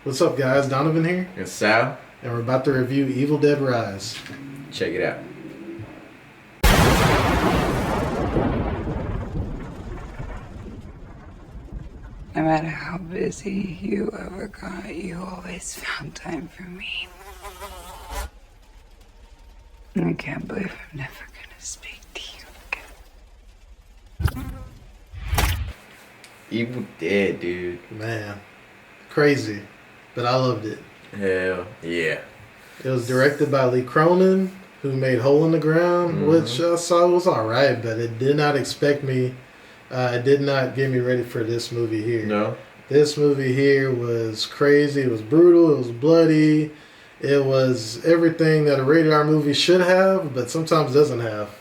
What's up, guys? Donovan here, And Sal, and we're about to review Evil Dead Rise. check it out. No matter how busy you ever got, you always found time for me. I can't believe I'm never gonna speak to you again. Evil Dead, dude. Man, crazy, but I loved it. Hell yeah. It was directed by Lee Cronin, who made Hole in the Ground, which I saw was alright, but it did not expect me. It did not get me ready for this movie here. No? This movie here was crazy. It was brutal. It was bloody. It was everything that a rated R movie should have, but sometimes doesn't have.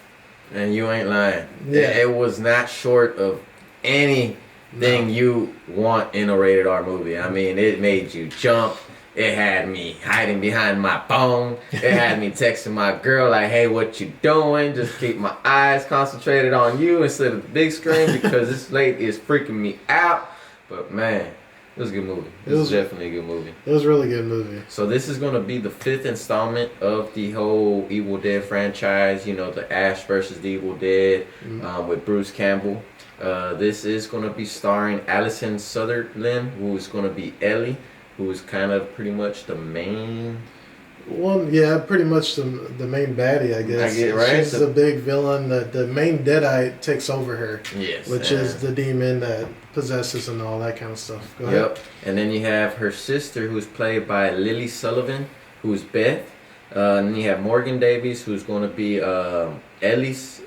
And you ain't lying. Yeah. It was not short of anything you want in a rated R movie. I mean, it made you jump. It had me hiding behind my phone. It had me texting my girl like, hey, what you doing? Just keep my eyes concentrated on you instead of the big screen because this lady is freaking me out. But man, it was a good movie. It was definitely a good movie. It was a really good movie. So this is going to be the 5th installment of the whole Evil Dead franchise. You know, the Ash versus the Evil Dead with Bruce Campbell. This is going to be starring Allison Sutherland, who is going to be Ellie, who is kind of pretty much the main... Well, yeah, pretty much the main baddie, I guess. I get it, right? She's the big villain. The main Deadite takes over her. Yes. Which is the demon that possesses and all that kind of stuff. Go ahead. Yep. And then you have her sister, who's played by Lily Sullivan, who's Beth. And then you have Morgan Davies, who's going to be Ellie's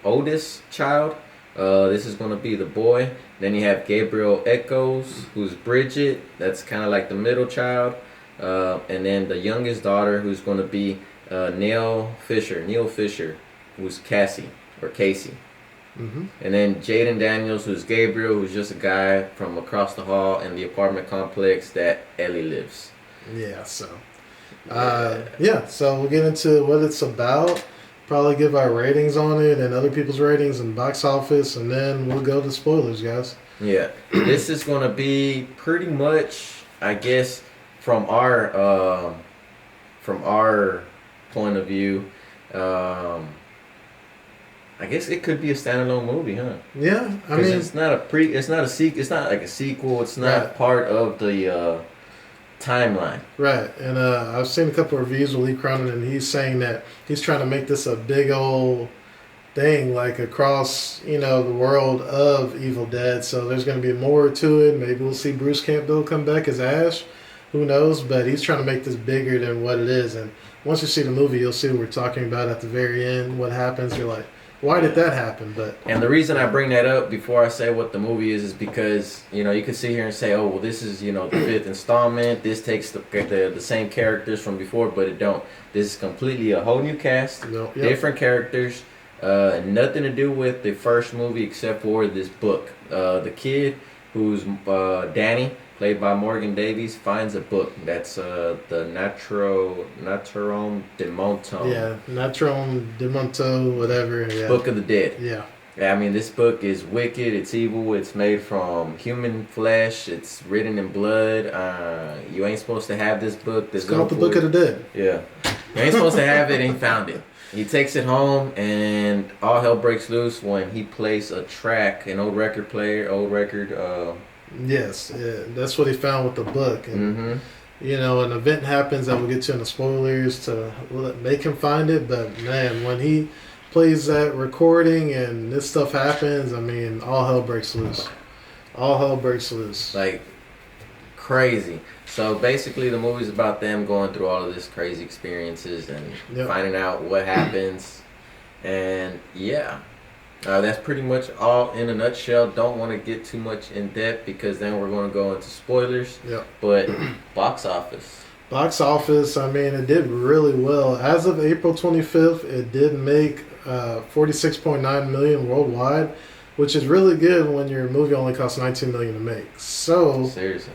oldest child. This is going to be the boy. Then you have Gabriel Echoes, who's Bridget. That's kind of like the middle child. And then the youngest daughter, who's going to be Neil Fisher, who's Cassie or Casey. Mm-hmm. And then Jaden Daniels, who's Gabriel, who's just a guy from across the hall in the apartment complex that Ellie lives. Yeah, so. So we'll get into what it's about. Probably give our ratings on it and other people's ratings and box office, and then we'll go to spoilers, guys. Yeah, this is going to be pretty much, I guess, from our point of view. I guess it could be a standalone movie, huh? Yeah, I mean, it's not like a sequel. It's not Right. part of the timeline. right. And I've seen a couple of reviews with Lee Cronin, and he's saying that he's trying to make this a big old thing, like across the world of Evil Dead. So there's going to be more to it. Maybe we'll see Bruce Campbell come back as Ash. Who knows? But he's trying to make this bigger than what it is. And once you see the movie, you'll see what we're talking about at the very end. What happens? You're like, why did that happen? And the reason I bring that up before I say what the movie is because, you can sit here and say, oh, well, this is, the 5th installment. This takes the same characters from before, but it don't. This is completely a whole new cast, different characters, nothing to do with the first movie except for this book. The kid who's Danny, played by Morgan Davies, finds a book. That's the Natron de Monton. Yeah, Natron de Monto, whatever. Yeah. Book of the Dead. Yeah. I mean, this book is wicked. It's evil. It's made from human flesh. It's written in blood. You ain't supposed to have this book. It's called the Book of the Dead. Yeah. You ain't supposed to have it, and he found it. He takes it home, and all hell breaks loose when he plays a track, an old record. Yes, yeah, that's what he found with the book. And, an event happens that we'll get to in the spoilers to make him find it. But, man, when he plays that recording and this stuff happens, I mean, all hell breaks loose. All hell breaks loose. Like, crazy. So, basically, the movie's about them going through all of this crazy experiences and finding out what happens. And, yeah. That's pretty much all in a nutshell. Don't want to get too much in depth because then we're going to go into spoilers. Yep. But box office. Box office, I mean, it did really well. As of April 25th, it did make $46.9 million worldwide, which is really good when your movie only costs $19 million to make. So seriously,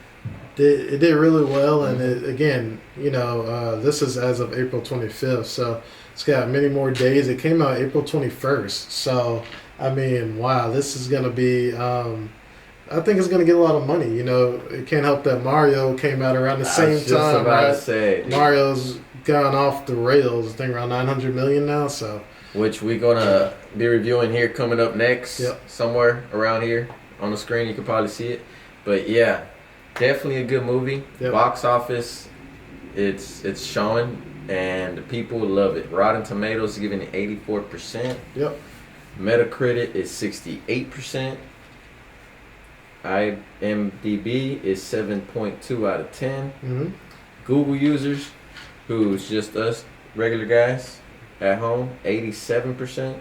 it did really well. And this is as of April 25th. So it's got many more days. It came out April 21st. So, I mean, wow, this is going to be I think it's gonna get a lot of money. You know, it can't help that Mario came out around the I same was just time. about to Right? say, dude. Mario's gone off the rails. I think around 900 million now. So Which we're gonna be reviewing here coming up next. Yep. Somewhere around here on the screen, you can probably see it. But yeah, definitely a good movie. Yep. Box office, it's showing, and people love it. Rotten Tomatoes is giving it 84%. yep. Metacritic is 68%. IMDb is 7.2 out of 10. hmm Google users, who's just us regular guys at home, 87%.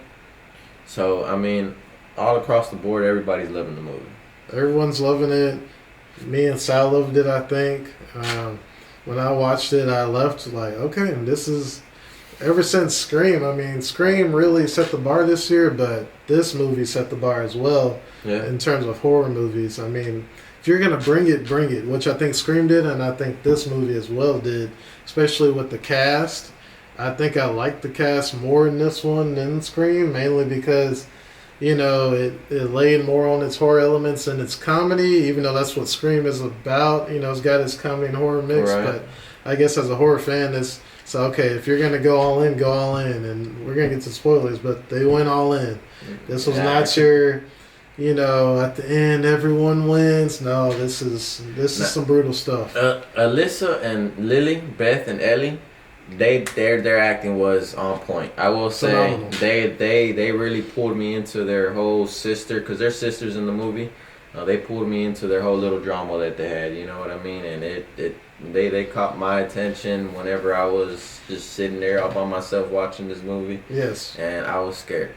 So I mean, all across the board, everybody's loving the movie. Everyone's loving it. Me and Sal loved it. I think when I watched it, I left like, okay, this is. Ever since Scream, I mean, Scream really set the bar this year, but this movie set the bar as well Yeah. in terms of horror movies. I mean, if you're gonna bring it, which I think Scream did, and I think this movie as well did, especially with the cast. I think I like the cast more in this one than Scream, mainly because, you know, it laid more on its horror elements and its comedy, even though that's what Scream is about. You know, it's got its comedy and horror mix, Right. but I guess as a horror fan, it's so okay. If you're gonna go all in, and we're gonna get to spoilers, but they went all in. This was not your, you know, at the end everyone wins. No, this is some brutal stuff. Alyssa and Lily, Beth and Ellie, their acting was on point. I will say Phenomenal. they really pulled me into their whole sister, because they're sisters in the movie. They pulled me into their whole little drama that they had. You know what I mean? And they caught my attention whenever I was just sitting there all by myself watching this movie, Yes, and I was scared.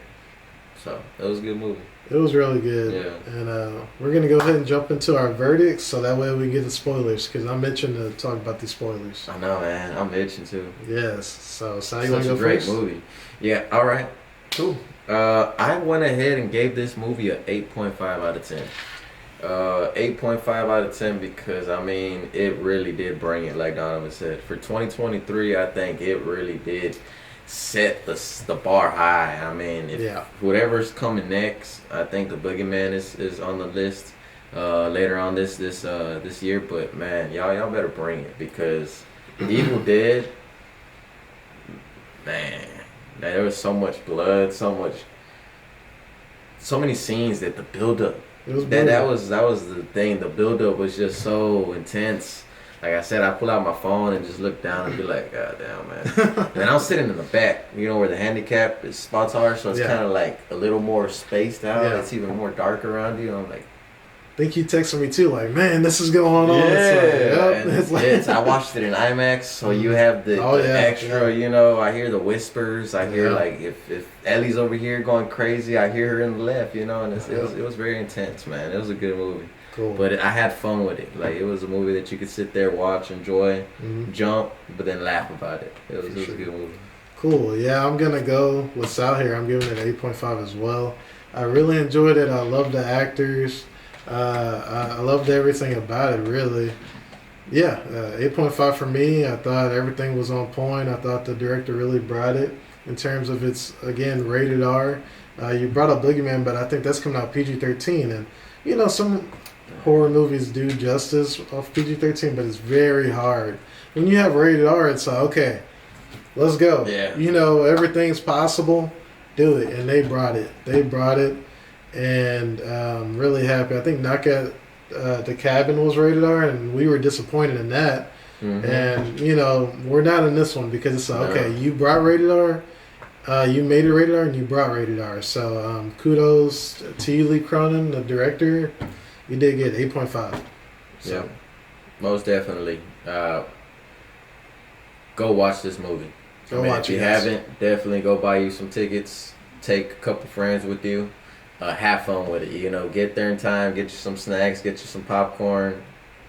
So it was a good movie. it was really good. Yeah. And we're gonna go ahead and jump into our verdicts, so that way we can get the spoilers, because I'm itching to talk about these spoilers. I know, man. I'm itching too. Yes. So, you want Such to a go great first? movie. Yeah. All right. Cool. I went ahead and gave this movie a 8.5 out of 10. 8.5 out of 10 because, I mean, it really did bring it, like Donovan said. For 2023, I think it really did set the bar high. I mean, if whatever's coming next, I think the Boogeyman is on the list later on this year. But, man, y'all better bring it, because Evil Dead, man, there was so much blood, so many scenes that the build-up. It was That was the thing. The build-up was just so intense. Like I said, I pull out my phone and just look down and be like, God damn, man. And I'm sitting in the back, you know, where the handicap spots are, so it's kind of like a little more spaced out. Yeah. It's even more dark around you. I'm like, I think you texted me too, like, man, this is going on. It's like, and I watched it in IMAX, so you have the extra, you know, I hear the whispers, I hear like if Ellie's over here going crazy, I hear her in the left, you know, and it was very intense, man. It was a good movie. Cool. But I had fun with it. Like, it was a movie that you could sit there, watch, enjoy, jump, but then laugh about it. It was a good movie. Cool. Yeah, I'm gonna go with Sal here. I'm giving it 8.5 as well. I really enjoyed it. I love the actors. I loved everything about it, really. Yeah, 8.5 for me. I thought everything was on point. I thought the director really brought it in terms of its, again, rated R. You brought up Boogeyman, but I think that's coming out PG-13. And, you know, some horror movies do justice off PG-13, but it's very hard. When you have rated R, it's like, okay, let's go. Yeah. You know, everything's possible. Do it. And they brought it. And really happy. I think Knock at the Cabin was rated R, and we were disappointed in that. And, you know, we're not in this one because it's like, okay, you brought rated R, you made it rated R, and you brought rated R. So kudos to you, Lee Cronin, the director. You did get 8.5. So. Yeah, most definitely. Go watch this movie. If you haven't, definitely go buy you some tickets. Take a couple friends with you. Have fun with it. You know, get there in time. Get you some snacks. Get you some popcorn,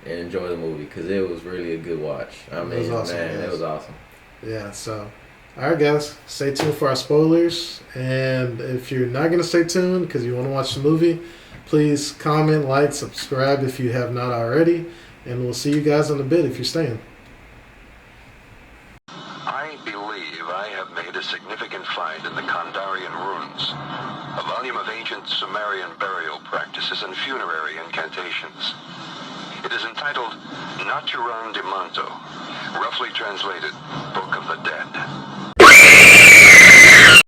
and enjoy the movie, because it was really a good watch. I mean, it was awesome. Yeah. So, all right, guys, stay tuned for our spoilers. And if you're not gonna stay tuned because you want to watch the movie, please comment, like, subscribe if you have not already, and we'll see you guys in a bit if you're staying. I believe I have made a significant find in the Kandarian ruins. A volume of ancient Sumerian burial practices and funerary incantations. It is entitled Naturam de Manto, roughly translated Book of the Dead.